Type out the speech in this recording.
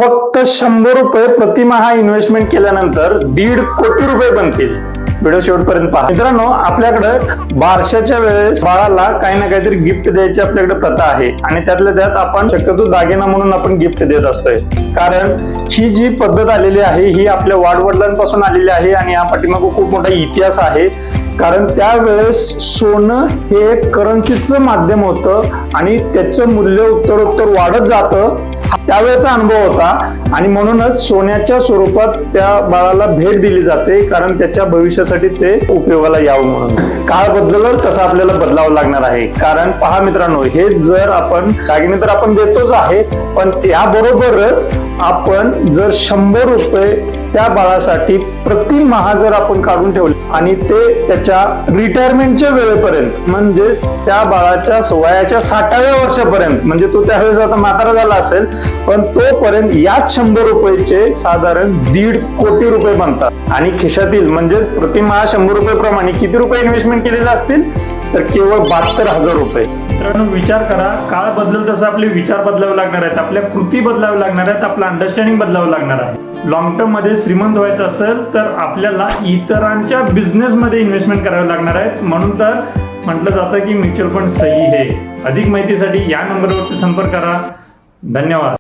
फक्त 100 रुपये प्रतिमाहा इन्व्हेस्टमेंट केल्यानंतर 1.5 कोटी रुपये बनतील। व्हिडिओ शेवटपर्यंत पहा। मित्रांनो, आपल्याकडे बारशाच्या वेळेस बाळाला काही ना काहीतरी गिफ्ट द्यायची आपल्याकडे प्रथा आहे आणि त्यातल्या त्यात आपण शक्यतो दागिना म्हणून आपण गिफ्ट देत असतोय। कारण ही जी पद्धत आलेली आहे ही आपल्या वाडवडिलांपासून आलेली आहे आणि या पाठीमागे खूप मोठा इतिहास आहे। कारण त्यावेळेस सोनं हे एक करन्सीचं माध्यम होतं आणि त्याचं मूल्य उत्तरोत्तर वाढत जातं, त्यावेळेचा अनुभव होता आणि म्हणूनच सोन्याच्या स्वरूपात त्या बाळाला भेट दिली जाते, कारण त्याच्या भविष्यासाठी ते उपयोगाला यावं म्हणून। काळ बदललं तसं आपल्याला बदलावं लागणार आहे। कारण पहा मित्रांनो, हे जर आपण दागिने तर आपण देतोच आहे, पण याबरोबरच आपण जर 100 रुपये त्या बाळासाठी प्रतिमाहा जर आपण काढून ठेवले आणि ते त्याच्या रिटायरमेंटच्या वेळेपर्यंत, म्हणजे त्या बाळाच्या वयाच्या 60व्या वर्षापर्यंत, म्हणजे तो त्यावेळेस आता म्हातारा झाला असेल पण तोपर्यंत याच 100 रुपयाचे साधारण 1.5 कोटी रुपये बनतात। आणि खिशातील म्हणजे प्रतिमाहा 100 रुपये प्रमाणे किती रुपये इन्व्हेस्टमेंट केलेले असतील तर केवळ 72,000 रुपये। मित्रांनो, विचार करा, काळ बदलल तसं आपले विचार बदलावे लागणार आहेत, आपल्या कृती बदलावे लागणार आहेत, आपलं अंडरस्टँडिंग बदलावं लागणार आहे। लॉंग टर्म मध्ये श्रीमंत व्हायचं असेल तर आपल्याला इतरांच्या बिझनेस मध्ये इन्व्हेस्टमेंट करावे लागणार आहेत। म्हणून तर म्हटलं जातं की म्युच्युअल फंड सही है। अधिक माहितीसाठी या नंबरवरती संपर्क करा। धन्यवाद।